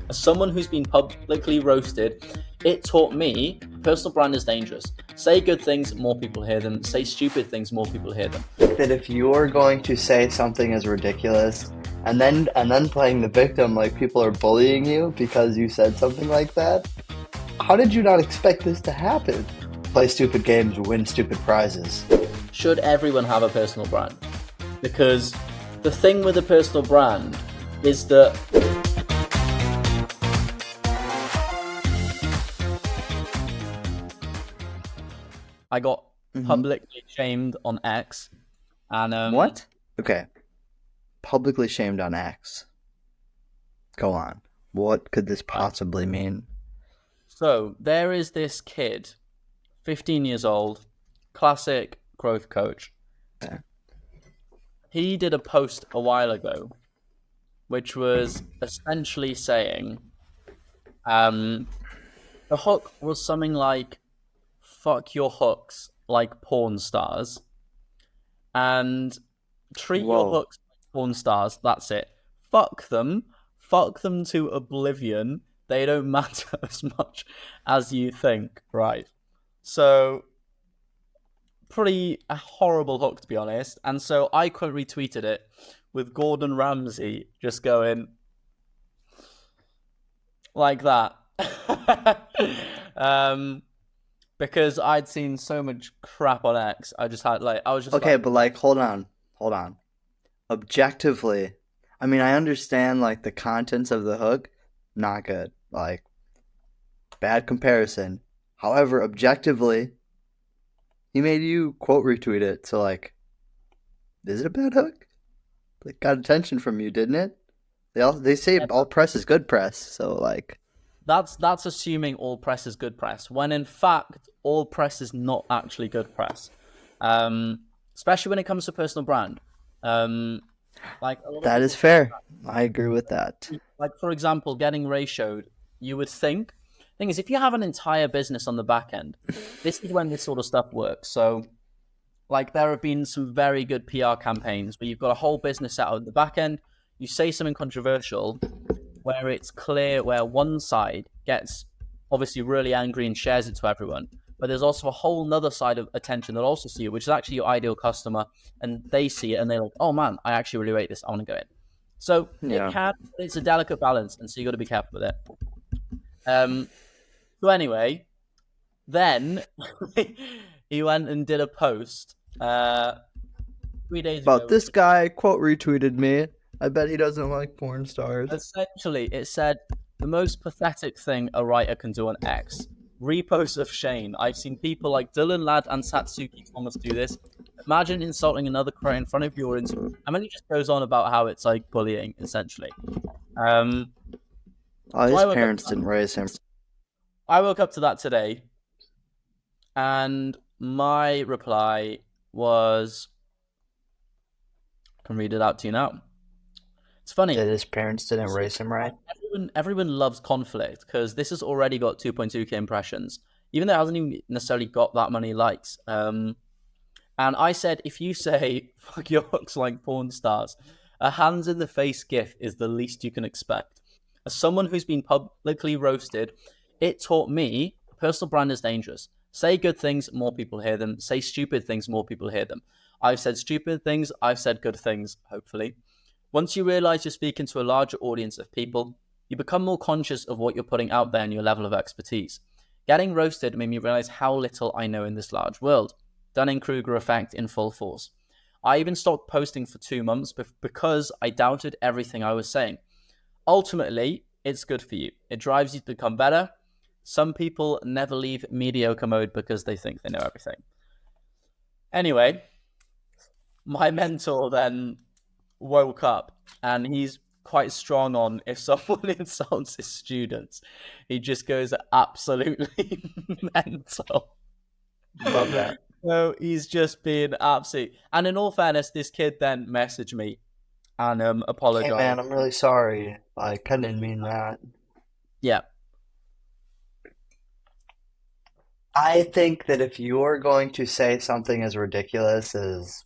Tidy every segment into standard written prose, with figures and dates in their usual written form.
As someone who's been publicly roasted, it taught me personal brand is dangerous. Say good things, more people hear them. Say stupid things, more people hear them. That if you're going to say something as ridiculous and then playing the victim like people are bullying you because you said something like that, how did you not expect this to happen? Play stupid games, win stupid prizes. Should everyone have a personal brand? Because the thing with a personal brand is that I got publicly shamed on X, and What? Okay. Publicly shamed on X. Go on. What could this possibly mean? So there is this kid, 15 years old, classic growth coach. Okay. He did a post a while ago, which was essentially saying, the hook was something like, fuck your hooks like porn stars, and treat your Whoa. hooks like porn stars. That's it. Fuck them to oblivion. They don't matter as much as you think, right? So, pretty a horrible hook, to be honest. And so I quite retweeted it with Gordon Ramsay just going like that. Because I'd seen so much crap on X. I was just Okay, but hold on. Objectively, I mean, I understand the contents of the hook, not good. Bad comparison. However, objectively, he made you quote retweet it. So is it a bad hook? Got attention from you, didn't it? They say all press is good press. So that's assuming all press is good press, when in fact all press is not actually good press. Especially when it comes to personal brand. That is fair. I agree with that. For example, getting ratioed, you would think. Thing is, if you have an entire business on the back end, this is when this sort of stuff works. So, there have been some very good PR campaigns where you've got a whole business set out at the back end. You say something controversial, where it's clear where one side gets obviously really angry and shares it to everyone, but there's also a whole nother side of attention that also see it, which is actually your ideal customer, and they see it and they're like, oh man, I actually really rate this, I want to go in. So it's a delicate balance, and so you got to be careful with it. So anyway, then he went and did a post 3 days ago. About this guy quote retweeted me. I bet he doesn't like porn stars. Essentially, it said, the most pathetic thing a writer can do on X. Repost of Shane. I've seen people like Dylan Ladd and Tatsuki Thomas do this. Imagine insulting another creator in front of your audience. And then he just goes on about how it's bullying, essentially. His parents didn't raise him. I woke up to that today, and my reply was, I can read it out to you now. It's funny. That his parents didn't raise him right? Everyone loves conflict, because this has already got 2.2k impressions, even though it hasn't even necessarily got that many likes. And I said, if you say, fuck your hooks like porn stars, a hands in the face gif is the least you can expect. As someone who's been publicly roasted, it taught me personal brand is dangerous. Say good things, more people hear them. Say stupid things, more people hear them. I've said stupid things, I've said good things, hopefully. Once you realize you're speaking to a larger audience of people, you become more conscious of what you're putting out there and your level of expertise. Getting roasted made me realize how little I know in this large world. Dunning-Kruger effect in full force. I even stopped posting for 2 months because I doubted everything I was saying. Ultimately, it's good for you. It drives you to become better. Some people never leave mediocre mode because they think they know everything. Anyway, my mentor then woke up, and he's quite strong on, if someone insults his students, he just goes absolutely mental. Love that. So he's just been absolute. And in all fairness, this kid then messaged me and apologized. Hey man, I'm really sorry. I kind of didn't mean that. Yeah. I think that if you're going to say something as ridiculous as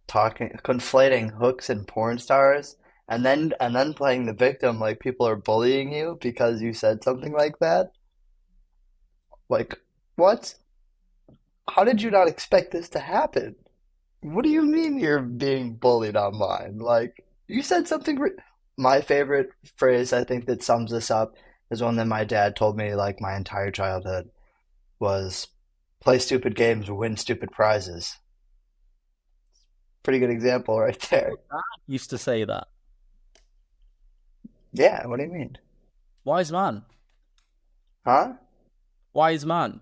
conflating hooks and porn stars, and then playing the victim like people are bullying you because you said something like that. Like, what? How did you not expect this to happen? What do you mean you're being bullied online? Like, you said something. My favorite phrase, I think, that sums this up is one that my dad told me like my entire childhood was play stupid games, win stupid prizes. Pretty good example right there. Used to say that. Yeah, what do you mean? Wise man. Huh? Wise man.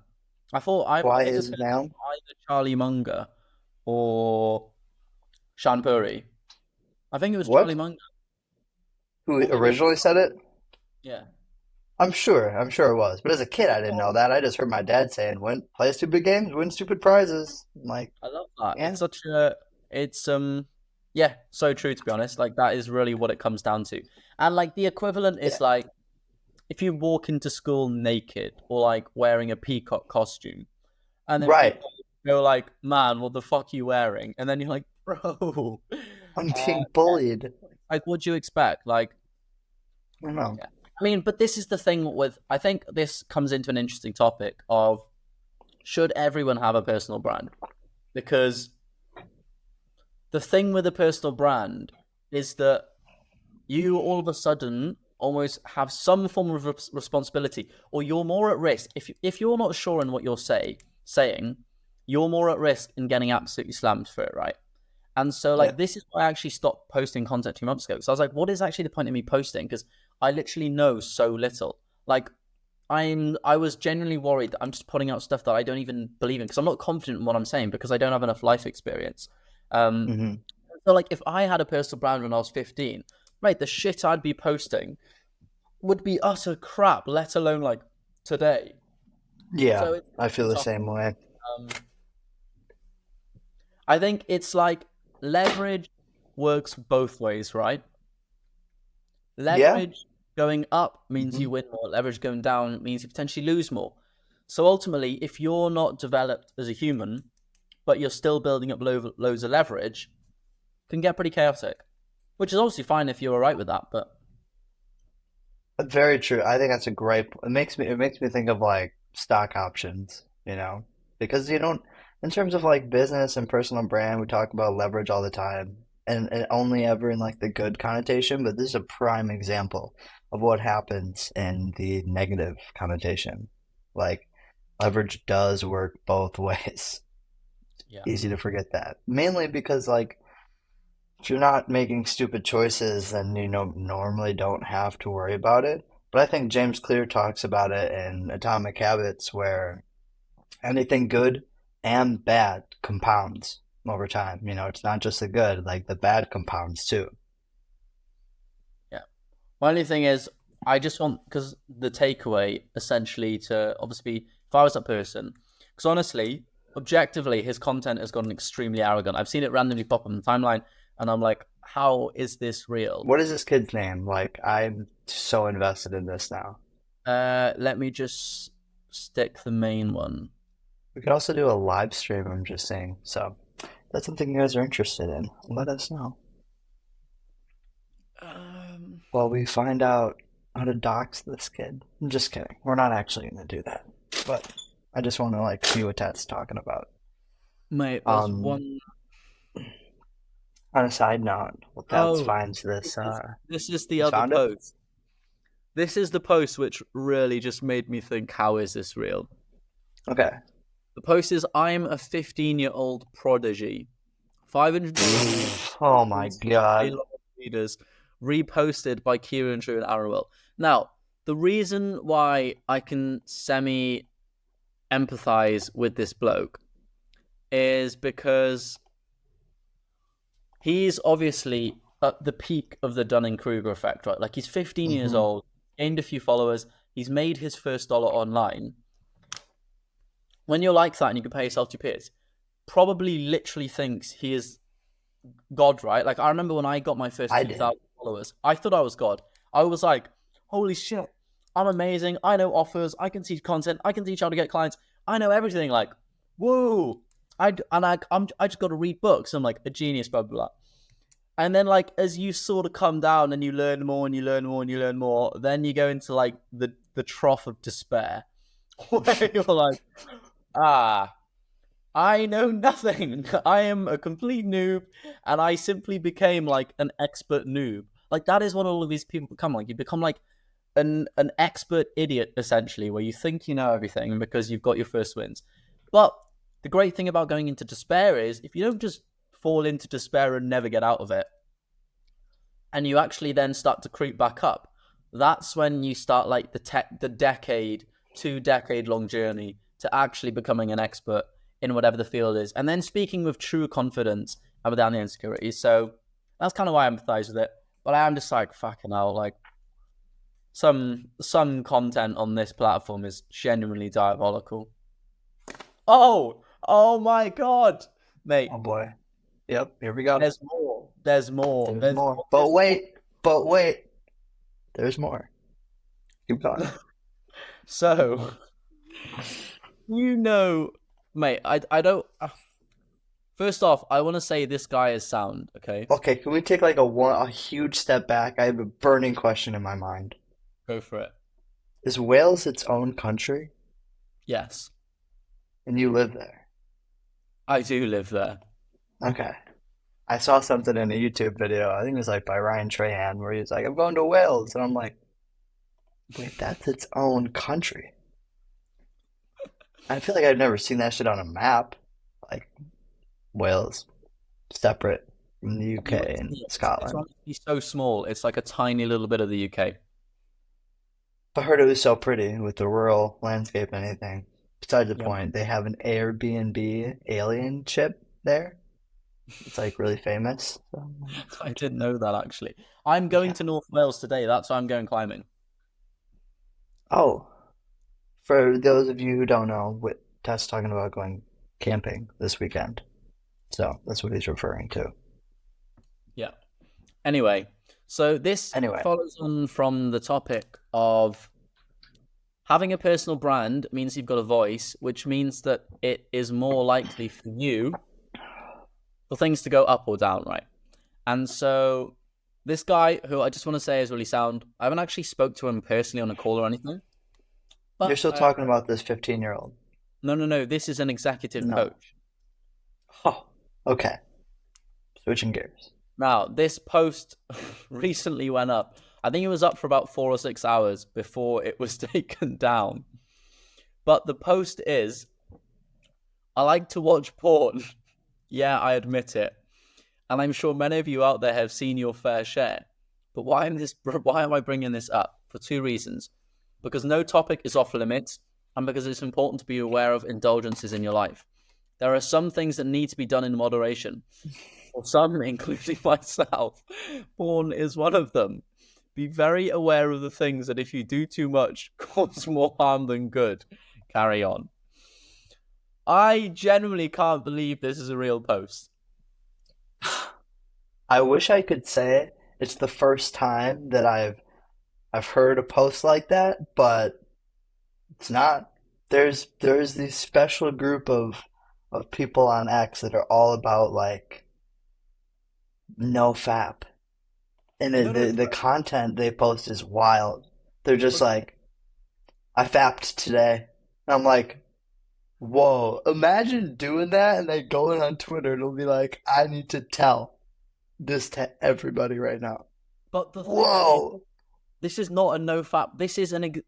Why it just is heard now? either Charlie Munger or Shan Puri. I think it was Charlie What? Munger, Who or maybe it was, originally said it? yeah. I'm sure it was. But as a kid, I didn't know that. I just heard my dad saying, "Win, play stupid games, win stupid prizes." I'm like, I love that. yeah, It's yeah, so true to be honest. Like that is really what it comes down to. And like the equivalent yeah, is like if you walk into school naked or like wearing a peacock costume and then right. people go like, "Man, what the fuck are you wearing?" And then you're like, "Bro, I'm uh, being bullied. like what do you expect?" Like, I don't know. yeah. I mean, but this is the thing with I think this comes into an interesting topic of should everyone have a personal brand? Because the thing with a personal brand is that you all of a sudden almost have some form of responsibility, or you're more at risk if you're not sure in what you're saying, you're more at risk in getting absolutely slammed for it, right? And so, Yeah. like, this is why I actually stopped posting content 2 months ago. So I was like, what is actually the point of me posting? Because I literally know so little. Like, I was genuinely worried that I'm just putting out stuff that I don't even believe in because I'm not confident in what I'm saying because I don't have enough life experience. Um, Hmm. so like if I had a personal brand when I was 15, right, the shit I'd be posting would be utter crap, let alone like today. Yeah, So it's I feel the tough. same way. Um, I think it's like leverage works both ways, right? Yeah. Leverage going up means Hmm. you win more. Leverage going down means you potentially lose more. So ultimately, if you're not developed as a human, but you're still building up loads of leverage, it can get pretty chaotic. Which is obviously fine if you're alright with that, but Very true. I think that's a great. It makes me think of like stock options, because you don't in terms of like business and personal brand, we talk about leverage all the time, and only ever in like the good connotation, but this is a prime example of what happens in the negative connotation. Like leverage does work both ways. yeah. Easy to forget that. Mainly because like if you're not making stupid choices, then normally don't have to worry about it. But I think James Clear talks about it in Atomic Habits, where anything good and bad compounds over time. It's not just the good; like the bad compounds too. Yeah. My only thing is, I just want because the takeaway essentially to obviously, if I was that person, because honestly, objectively, his content has gotten extremely arrogant. I've seen it randomly pop up on the timeline, and I'm like, how is this real? What is this kid's name? Like I'm so invested in this now. Let me just stick the main one. We could also do a live stream. I'm just saying. So if that's something you guys are interested in, let us know. Um, Well, we find out how to dox this kid. I'm just kidding. We're not actually going to do that. But I just want to like see what Tat's talking about. mate, there's Um, one on a side note, well, Tats oh finds this. this is the He's other found it. post. This is the post which really just made me think, how is this real? Okay. The post is I'm a 15-year-old prodigy. 523 Oh my followers, a god. lot of readers, reposted by Kieran Drew and Arrowell. Now, the reason why I can semi empathize with this bloke is because he's obviously at the peak of the Dunning Kruger effect, right? Like he's 15 years Hmm. old, gained a few followers, he's made his first dollar online. When you're like that and you compare yourself to peers, probably literally thinks he is God, right? Like I remember when I got my first I few did. thousand followers, I thought I was God. I was like, holy shit, I'm amazing. I know offers. I can teach content. I can teach how to get clients. I know everything. Like, whoa. I just got to read books. I'm like a genius, blah blah blah. And then, like, as you sort of come down and you learn more and you learn more and you learn more, then you go into like the trough of despair, where you're like, ah, I know nothing. I am a complete noob, and I simply became like an expert noob. Like that is what all of these people become like. You become like an expert idiot essentially, where you think you know everything because you've got your first wins. But the great thing about going into despair is if you don't just fall into despair and never get out of it, and you actually then start to creep back up, that's when you start like the decade, 2 decade long journey to actually becoming an expert in whatever the field is, and then speaking with true confidence and without any insecurities. So that's kind of why I empathize with it. But I am just like fucking hell, like some content on this platform is genuinely diabolical. Oh my god, mate! Oh boy. Yep, here we go. There's more. There's more. There's There's more. more. There's more. But wait, there's more. Keep going. So you know, mate, I don't. First off, I want to say this guy is sound. Okay, Okay, can we take like a huge step back? I have a burning question in my mind. go for it. Is Wales its own country? Yes, And you live there? I do live there. Okay. I saw something in a YouTube video, I think it was like by Ryan Trahan, where he's like, I'm going to Wales. And I'm like, wait, that's its own country. I feel like I've never seen that shit on a map. Like, Wales, separate from the You won't UK and see it. It's Scotland. honestly so small. It's like a tiny little bit of the UK. I heard it was so pretty with the rural landscape and anything. Besides the Yeah, point, they have an Airbnb alien ship there. It's like really famous. So, I didn't know that actually. I'm going yeah. to North Wales today. That's why I'm going climbing. Oh, for those of you who don't know, what Tess talking about going camping this weekend. So that's what he's referring to. Yeah. Anyway, so this Anyway, follows on from the topic of having a personal brand means you've got a voice, which means that it is more likely for you for things to go up or down, right? And so this guy, who I just want to say is really sound, I haven't actually spoke to him personally on a call or anything, you're but still talking about this 15-year-old. no. This is an executive No. coach. Oh, okay. Switching gears. Now, this post recently went up. I think it was up for about 4 or 6 hours before it was taken down. But the post is, I like to watch porn. Yeah, I admit it. And I'm sure many of you out there have seen your fair share. But why am I bringing this up? For two reasons. Because no topic is off limits, and because it's important to be aware of indulgences in your life. There are some things that need to be done in moderation. For some, including myself, porn is one of them. Be very aware of the things that if you do too much, cause more harm than good. Carry on. I genuinely can't believe this is a real post. I wish I could say it's the first time that I've heard a post like that, but it's not. There's this special group of people on X that are all about like no fap. And No, no, the content they post is wild. They're just but, like, I fapped today. And I'm like, whoa, imagine doing that and then going on Twitter. It'll be like, I need to tell this to everybody right now. but the thing is, Whoa. this is not a no fap.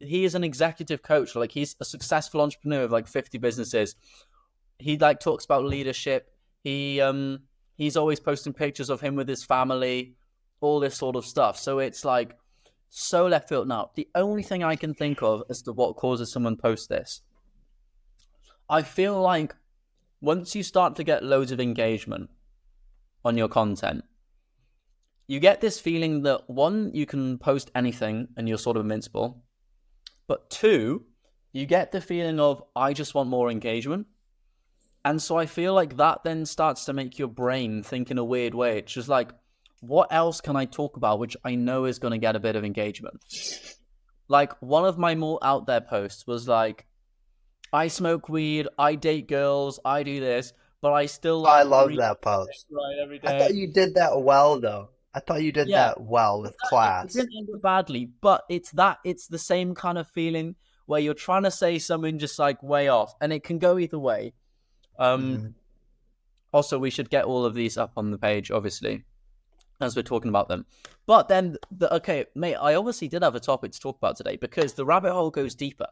He is an executive coach. Like he's a successful entrepreneur of like 50 businesses. He like talks about leadership. He's always posting pictures of him with his family, all this sort of stuff. So it's like so left field. Now, the only thing I can think of as to what causes someone post this, I feel like once you start to get loads of engagement on your content, you get this feeling that one, you can post anything and you're sort of invincible. But two, you get the feeling of, I just want more engagement. And so I feel like that then starts to make your brain think in a weird way. It's just like, what else can I talk about which I know is going to get a bit of engagement? Like one of my more out there posts was like, I smoke weed, I date girls, I do this. but I still I like love read that post. right every I thought day. you did that well, though. I thought you did Yeah, that well with it class. didn't end up badly, but it's the same kind of feeling where you're trying to say something just like way off, and it can go either way. Um, Hmm. Also, we should get all of these up on the page, obviously, as we're talking about them. But then, okay, mate, I obviously did have a topic to talk about today because the rabbit hole goes deeper.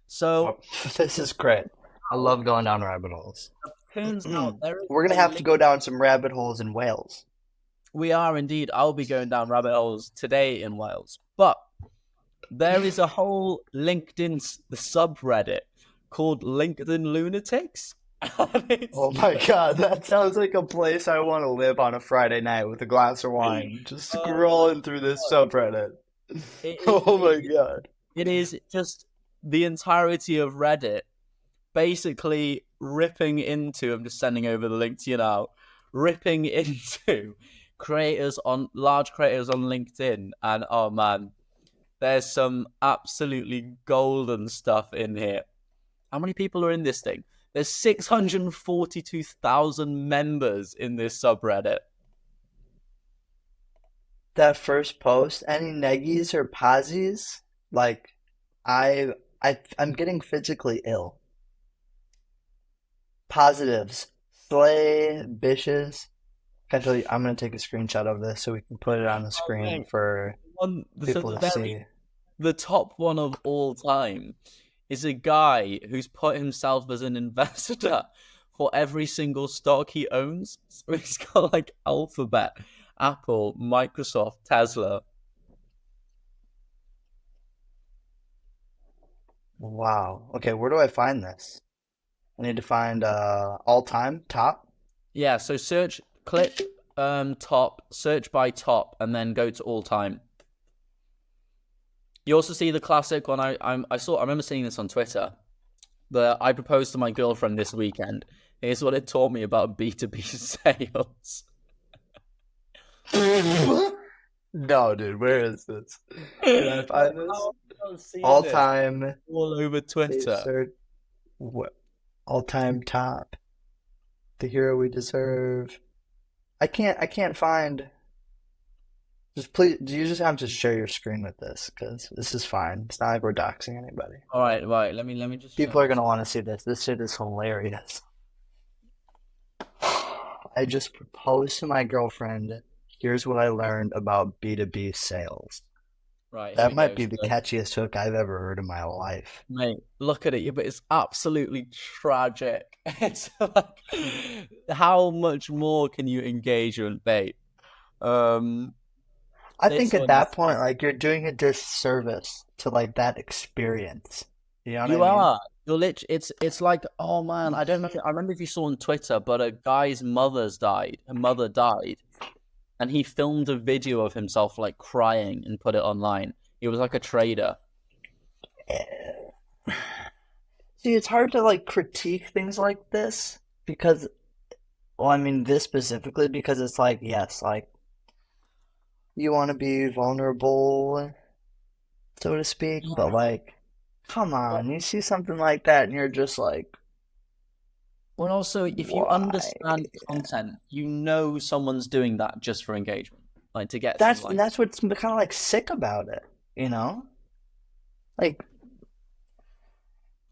So, Oh, this is great. I now, love going down rabbit holes. turns out there is We're a gonna have to link. go down some rabbit holes in Wales. We are indeed. I'll be going down rabbit holes today in Wales. But there is a whole LinkedIn the subreddit called LinkedIn Lunatics. And Oh my god, that sounds like a place I want to live on a Friday night with a glass of wine, just oh my scrolling through this subreddit. it, Oh it, my god. it is just the entirety of Reddit basically ripping into, I'm just sending over the link to you now, ripping into large creators on LinkedIn. And oh man, there's some absolutely golden stuff in here. How many people are in this thing? There's 642,000 members in this subreddit. That first post, any neggies or posies? Like, I'm getting physically ill. Positives. Slay, bitches. Can I tell you, I'm gonna take a screenshot of this so we can put it on the Oh, screen mate. for So people to see. the top one of all time is a guy who's put himself as an investor for every single stock he owns. So he's got like Alphabet, Apple, Microsoft, Tesla. Wow. Okay, where do I find this? I need to find all time top. Yeah, so click top, search by top, and then go to all time. You also see the classic one. I remember seeing this on Twitter. That I proposed to my girlfriend this weekend. Here's what it taught me about B2B sales. No, dude, where is this? Can I Like, find this? how have you not seen All this time all over Twitter? search what all time top. The hero we deserve. I can't find just please do you just have to share your screen with this because this is fine. It's not like we're doxing anybody. All right, right. Let me just share People are my gonna screen. want to see this. This shit is hilarious. I just proposed to my girlfriend. Here's what I learned about B2B sales. Right, here That we might go. be the So, catchiest hook I've ever heard in my life. mate, look at it. Yeah, but it's absolutely tragic. It's like, how much more can you engagement bait? Um, I think this at one is that point, like you're doing a disservice to like that experience. You know what I you mean? are. You're literally. It's like, oh man, I don't know. I remember if you saw on Twitter, but a guy's mother's died. Her mother died, and he filmed a video of himself like crying and put it online. He was like a trader. See, it's hard to like critique things like this because, well, I mean, this specifically because it's like, yes, like you want to be vulnerable, so to speak, but like, come But on, you see something like that and you're just like, well, also, if you why? understand content, you know someone's doing that just for engagement, like to get some That's likes. what's kind of like sick about it, you know? Like,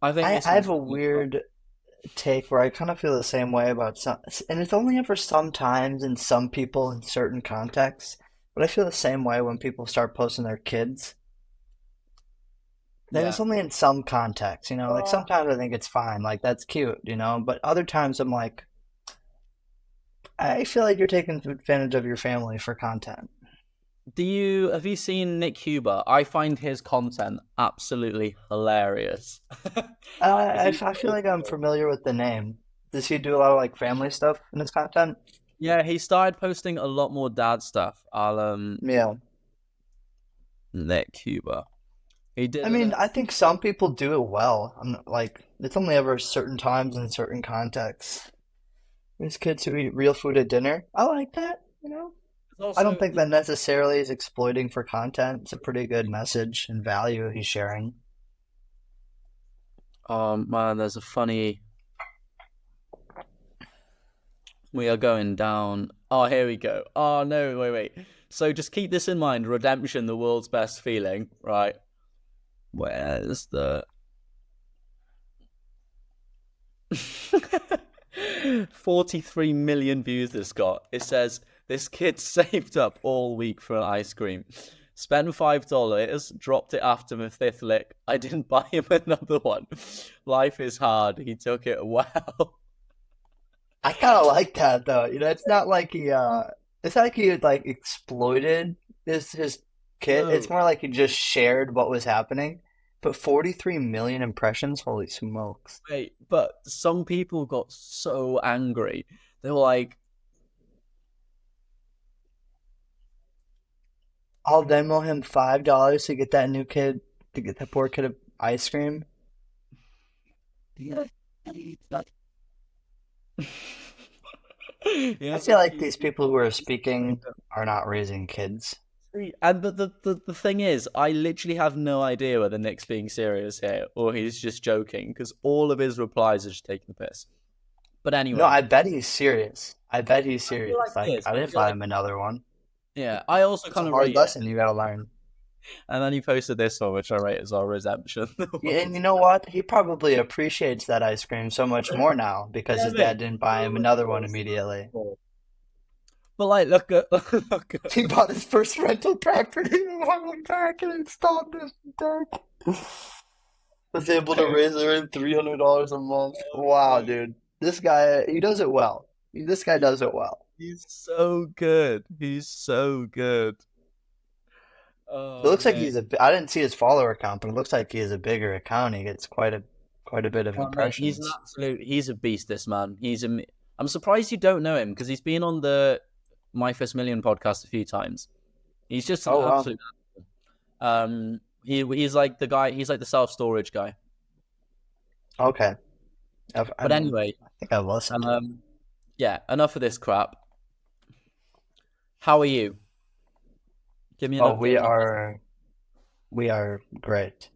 I think I this I one's have a weird take where I kind of feel the same way about some, and it's only ever sometimes in some people in certain contexts, but I feel the same way when people start posting their kids. Then it's yeah. only in some contexts, you know, like Uh, sometimes I think it's fine, like that's cute, you know, but other times I'm like, I feel like you're taking advantage of your family for content. have you seen Nick Huber? I find his content absolutely hilarious. Is he? I feel like I'm familiar with the name. Does he do a lot of like family stuff in his content? Yeah, he started posting a lot more dad stuff. I'll Yeah. Nick Huber. He I did mean, an I think some people do it well. I'm not, like, it's only ever certain times in certain contexts. There's kids who eat real food at dinner. I like that, you know? I don't also think that necessarily is exploiting for content. It's a pretty good message and value he's sharing. man, there's a funny We are going down. Oh, here we go. Oh no, wait. So just keep this in mind. Redemption, the world's best feeling, right? Where's the 43 million views this got? It says this kid saved up all week for ice cream. Spent $5, dropped it after the fifth lick. I didn't buy him another one. Life is hard. He took it well. I kind of like that though. It's not like it's not like he had like exploited his kid. It's No, more like he just shared what was happening. But 43 million impressions, holy smokes. wait, but some people got so angry. They were like, I'll Venmo him $5 to get that new kid to get that poor kid of ice cream. yeah, I yes, feel like these people who are speaking are not raising kids. and the thing is, I literally have no idea whether Nick's being serious here or he's just joking because all of his replies are just taking the piss. But No, anyway, I bet he's serious. I bet he's I feel like serious. he Like, is. I I didn't feel buy like him another one. yeah. I also It's a kind of hard rate it, lesson you gotta learn. and then he posted this one, which I rate as our redemption. The Yeah, and you world's know what? He probably appreciates that ice cream so much more now because yeah, his mate. dad didn't buy him another one immediately. But like, look at look at He bought his first rental property in Highland Park and installed this deck. Was able to raise earn $300 a month. Wow, dude. This guy, he does it well. This guy does it well. he's so good. He's so good. It Oh looks like mate. he's I didn't see his follower count, but it looks like he has a bigger account. He gets quite a bit of Oh, mate, impressions. he's a beast. This man, I'm surprised you don't know him because he's been on the My First Million podcast a few times. He's just an Oh wow. absolute. He's like the guy. He's like the self storage guy. Okay. I But mean, anyway, I think I've listened to him. um, yeah, enough of this crap. How are you? Give me an Oh, update on your business. we are great.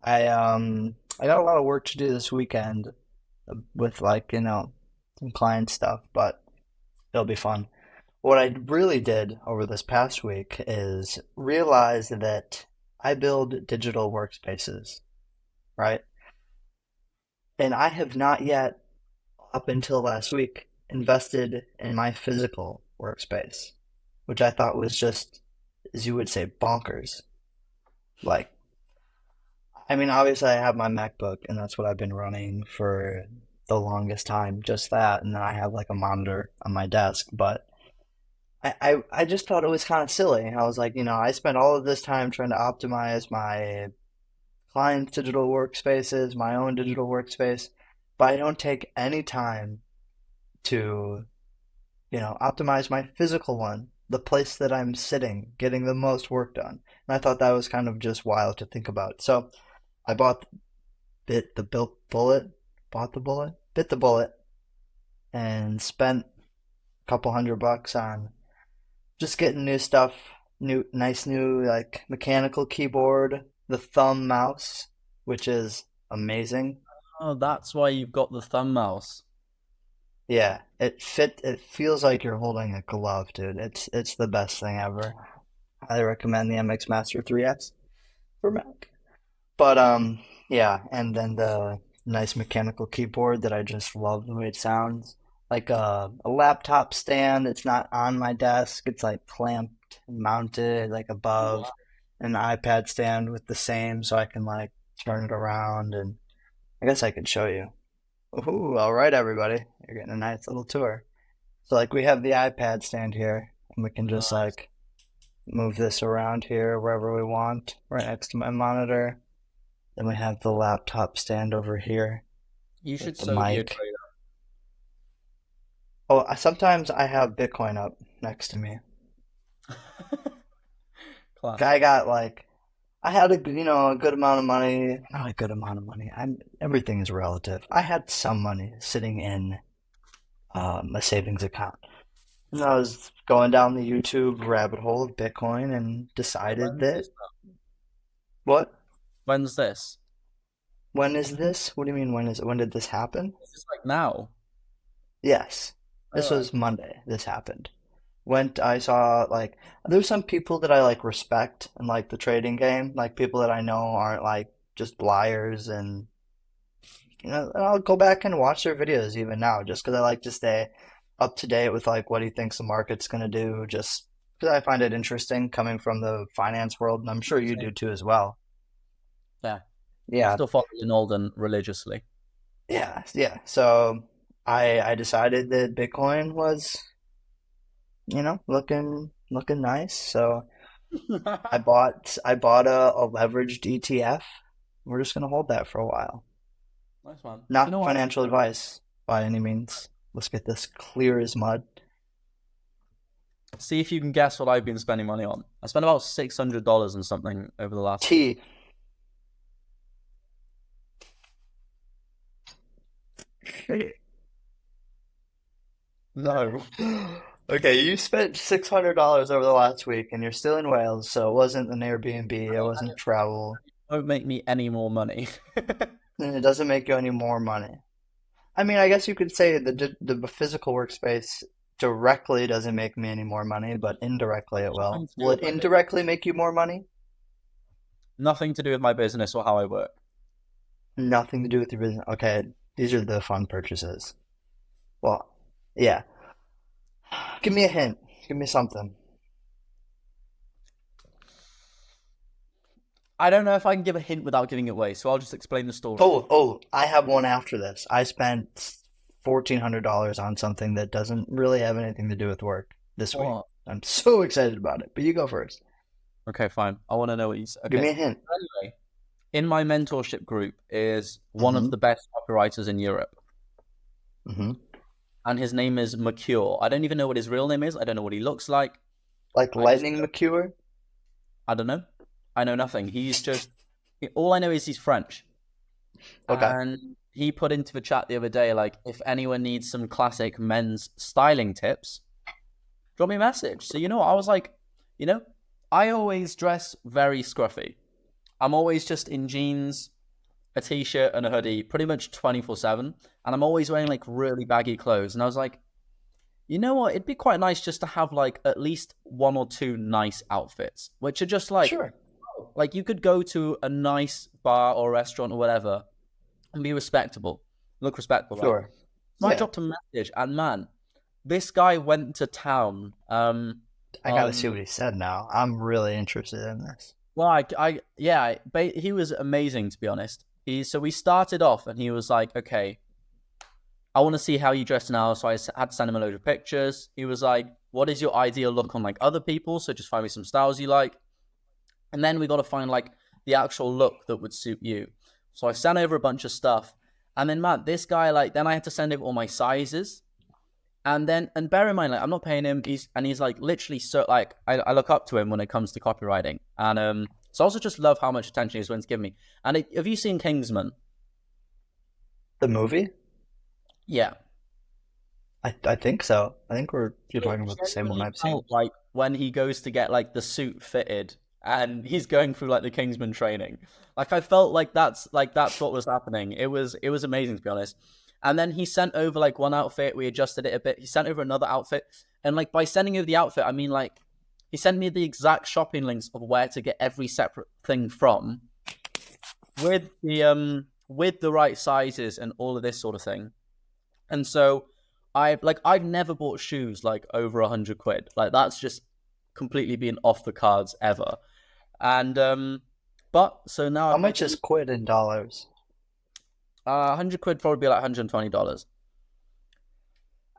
I got a lot of work to do this weekend with like, some client stuff, but it'll be fun. What I really did over this past week is realize that I build digital workspaces, right? And I have not yet, up until last week, invested in my physical workspace, which I thought was just, as you would say, bonkers. Like, I mean, obviously, I have my MacBook, and that's what I've been running for the longest time, just that. And then I have like a monitor on my desk. But I just thought it was kind of silly. I was like, I spent all of this time trying to optimize my client's digital workspaces, my own digital workspace, but I don't take any time to, optimize my physical one, the place that I'm sitting, getting the most work done. And I thought that was kind of just wild to think about. So I bit the built bullet, bought the bullet, bit the bullet, and spent a couple $100 on just getting new stuff, nice new like mechanical keyboard, the thumb mouse, which is amazing. Oh, that's why you've got the thumb mouse. Yeah, it feels like you're holding a glove, dude. It's the best thing ever. I recommend the MX Master 3S for Mac. But yeah, and then the nice mechanical keyboard that I just love the way it sounds. Like a laptop stand. It's not on my desk. It's like clamped, mounted like above an iPad stand with the same, so I can like turn it around. And I guess I could show you. Ooh, all right, everybody, you're getting a nice little tour. So like we have the iPad stand here, and we can just Nice. like move this around here wherever we want, right next to my monitor. Then we have the laptop stand over here You should with the so be a mic. trader. Oh, sometimes I have Bitcoin up next to me. I Classic. got like I had a good amount of money. Not a good amount of money. Everything is relative. I had some money sitting in a savings account, and I was going down the YouTube rabbit hole of Bitcoin and decided When's that this? what? When's this? When is this? What do you mean? When is it? When did this happen? This is like now. Yes. This All right. was Monday. This happened. I saw like there's some people that I like respect in like the trading game, like people that I know aren't like just liars, and and I'll go back and watch their videos even now just because I like to stay up to date with like what he thinks the market's gonna do, just because I find it interesting coming from the finance world, and I'm sure you do Same. too as well. Yeah. I Yeah, still follow Alden religiously. yeah. So I decided that Bitcoin was, looking nice. So I bought a leveraged ETF. We're just gonna hold that for a while. Nice one. You know Not what? financial advice by any means. Let's get this clear as mud. See if you can guess what I've been spending money on. I spent about $600 on something over the last. T. No. Okay, you spent $600 over the last week, and you're still in Wales, so it wasn't an Airbnb, it And wasn't it travel, won't make me any more money. and it doesn't make you any more money. I mean, I guess you could say the physical workspace directly doesn't make me any more money, but indirectly it will. Nothing to do Will with it my business. indirectly make you more money? Nothing to do with my business or how I work. Nothing to do with your business. Okay, these are the fun purchases. Well, yeah. Give me a hint. Give me something. I don't know if I can give a hint without giving it away, so I'll just explain the story. Oh, I have one after this. I spent $1,400 on something that doesn't really have anything to do with work this week. What? I'm so excited about it, but you go first. Okay, fine. I want to know what you said. Give Okay. me a hint. Anyway, in my mentorship group is one Mm-hmm. of the best copywriters in Europe, Mm-hmm. and his name is Mercure. I don't even know what his real name is. I don't know what he looks like. Like I just, Lightning McCure? I don't know. I know nothing. He's just, all I know is he's French. Okay, And he put into the chat the other day, like, if anyone needs some classic men's styling tips, drop me a message. So, I was like, you know, I always dress very scruffy. I'm always just in jeans, a t-shirt, and a hoodie, pretty much 24/7. And I'm always wearing like really baggy clothes. And I was like, you know what? It'd be quite nice just to have like at least one or two nice outfits, which are just sure, like you could go to a nice bar or restaurant or whatever and be respectable, look respectable, right? sure. So I Yeah, dropped a message, and man, this guy went to town. I gotta see On what he said now. I'm really interested in this. well, yeah, he was amazing to be honest. So we started off, and he was like, okay, I want to see how you dress now. So I had to send him a load of pictures. He was like, what is your ideal look on like other people? So just find me some styles you like. And then we got to find like the actual look that would suit you. So I sent over a bunch of stuff. And then, man, this guy, like, then I had to send over all my sizes. And bear in mind, like, I'm not paying him. He's like literally so, like, I look up to him when it comes to copywriting. And so I also just love how much attention he's willing to give me. And have you seen Kingsman? The movie? Yeah. I think so. I think you're It talking about the same one genuinely I've seen. felt like when he goes to get like the suit fitted and he's going through like the Kingsman training. Like I felt like that's what was happening. It was amazing to be honest. And then he sent over like one outfit, we adjusted it a bit. He sent over another outfit. And like by sending over the outfit, I mean like he sent me the exact shopping links of where to get every separate thing from with the right sizes and all of this sort of thing. And so I've never bought shoes like over 100 quid. Like that's just completely been off the cards ever. And but so now How I've made much the is leap. quid in dollars? 100 quid probably be like $120.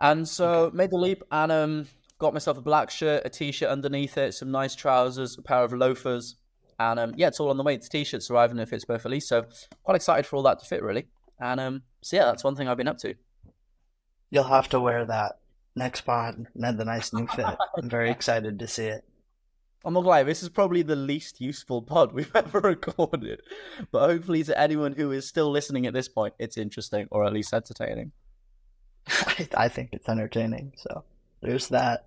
And Okay. so made the leap and got myself a black shirt, a t-shirt underneath it, some nice trousers, a pair of loafers. And yeah, it's all on the way. It's t-shirts arriving if it's perfectly. So quite excited for all that to fit really. And so yeah, that's one thing I've been up to. You'll have to wear that next pod and have the nice new fit. I'm very excited to see it. I'm not gonna lie, this is probably the least useful pod we've ever recorded. But hopefully, to anyone who is still listening at this point, it's interesting or at least entertaining. I think it's entertaining, so there's that.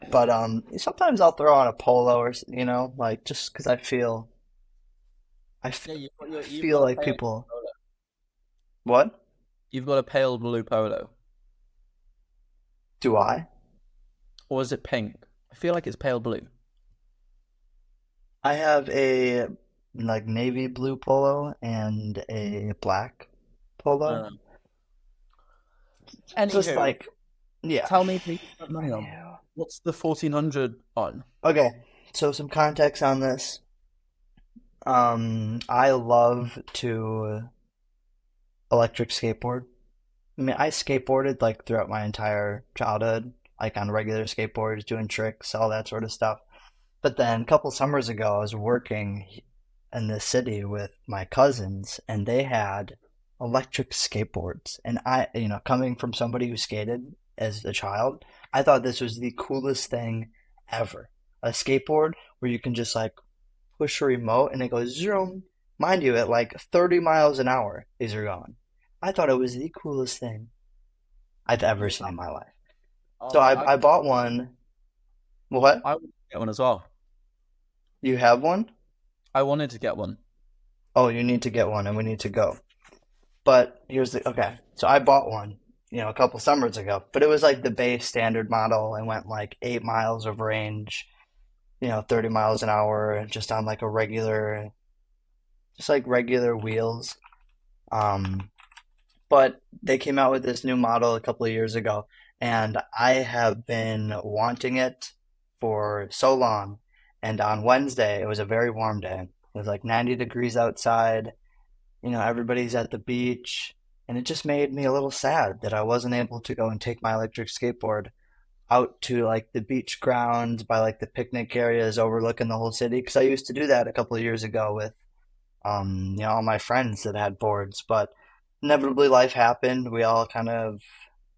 But sometimes I'll throw on a polo or like just because Yeah, I you've feel got a like pale people. polo. What? You've got a pale blue polo. Do I? or is it pink? I feel like it's pale blue. I have a like navy blue polo and a black polo. Uh, Just Anywho, like, yeah. tell me if you spent money on. Anywho. What's the 1400 on? Okay, so some context on this. I love to electric skateboard. I mean, I skateboarded like throughout my entire childhood, like on regular skateboards, doing tricks, all that sort of stuff. But then a couple summers ago, I was working in the city with my cousins, and they had electric skateboards. And coming from somebody who skated as a child, I thought this was the coolest thing ever. A skateboard where you can just like push a remote and it goes zoom. Mind you, at like 30 miles an hour, these are going. I thought it was the coolest thing I've ever Yeah, seen in my life. oh So mate, I bought one. What? I wanted to get one as well. You have one? I wanted to get one. Oh, you need to get one and we need to go. But here's the okay. So I bought one, a couple summers ago, but it was like the base standard model and went like 8 miles of range, 30 miles an hour, just on like just like regular wheels. Um, but they came out with this new model a couple of years ago, and I have been wanting it for so long. And on Wednesday, it was a very warm day. It was like 90 degrees outside. Everybody's at the beach, and it just made me a little sad that I wasn't able to go and take my electric skateboard out to like the beach grounds by like the picnic areas overlooking the whole city. Because I used to do that a couple of years ago with all my friends that had boards, but inevitably life happened. We all kind of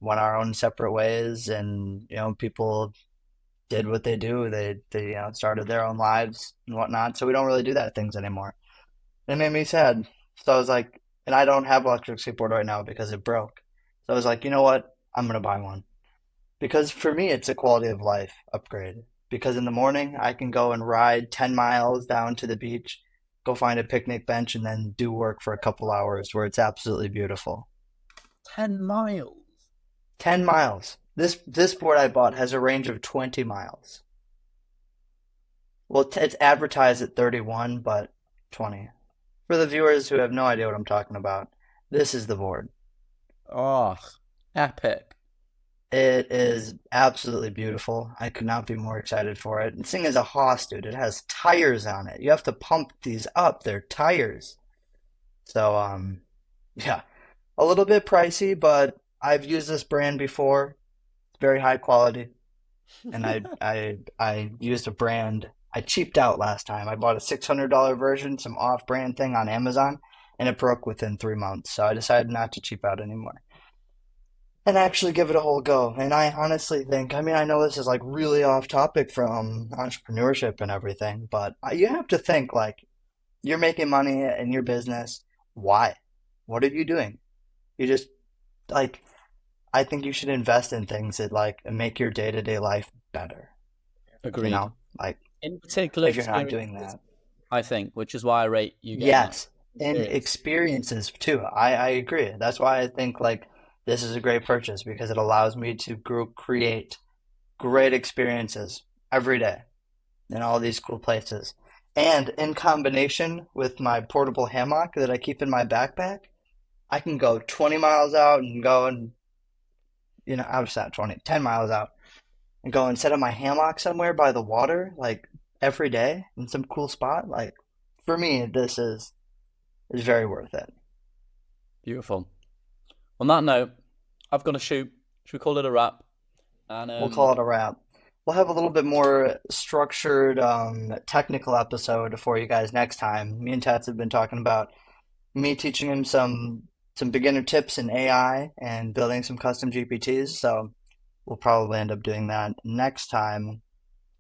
went our own separate ways, and people did what they do. They started their own lives and whatnot. So we don't really do that things anymore. It made me sad. So I was like, and I don't have an electric skateboard right now because it broke. So I was like, you know what? I'm gonna buy one because for me it's a quality of life upgrade. Because in the morning I can go and ride 10 miles down to the beach, go find a picnic bench, and then do work for a couple hours where it's absolutely beautiful. 10 miles. 10 miles. This board I bought has a range of 20 miles. Well, it's advertised at 31, but 20. For the viewers who have no idea what I'm talking about, this is the board. Oh, epic. It is absolutely beautiful. I could not be more excited for it. And this thing is a hoss, dude. It has tires on it. You have to pump these up. They're tires. So, yeah, a little bit pricey, but I've used this brand before. It's very high quality. And I used a brand. I cheaped out last time. I bought a $600 version, some off-brand thing on Amazon, and it broke within 3 months. So I decided not to cheap out anymore and actually give it a whole go. And I honestly think, I mean, I know this is like really off topic from entrepreneurship and everything, but you have to think like you're making money in your business. Why? What are you doing? You just like, I think you should invest in things that like make your day to day life better. You Agreed. know, like In particular if you're not doing experiences, that. I think, which is why I rate you getting that Yes, and experience. experiences too. I agree. That's why I think like this is a great purchase because it allows me to create great experiences every day in all these cool places. And in combination with my portable hammock that I keep in my backpack, I can go 20 miles out and go and, I was not 20, 10 miles out and go and set up my hammock somewhere by the water, like every day in some cool spot. Like for me, is very worth it. Beautiful. On that note, I've got to shoot. Should we call it a wrap? And We'll call it a wrap. We'll have a little bit more structured, technical episode for you guys next time. Me and Tats have been talking about me teaching him some beginner tips in AI and building some custom GPTs. So we'll probably end up doing that next time.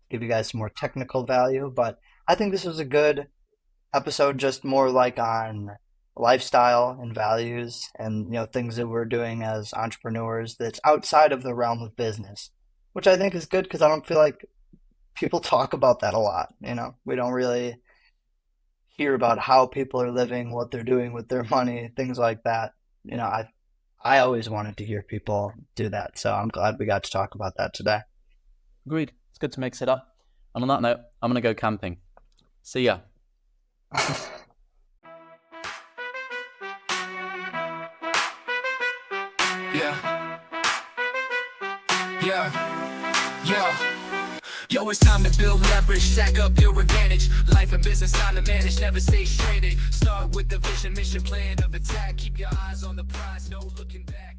Give you guys some more technical value, but I think this was a good episode, just more like on lifestyle and values and things that we're doing as entrepreneurs that's outside of the realm of business, which I think is good because I don't feel like people talk about that a lot. We don't really hear about how people are living, what they're doing with their money, things like that. I I always wanted to hear people do that, so I'm glad we got to talk about that today. Agreed. It's good to mix it up. And on that note, I'm gonna go camping. See ya. Yeah, yeah, yeah. Yo, it's time to build leverage, stack up your advantage. Life and business, time to manage, never stay stranded. Start with the vision, mission, plan of attack. Keep your eyes on the prize, no looking back.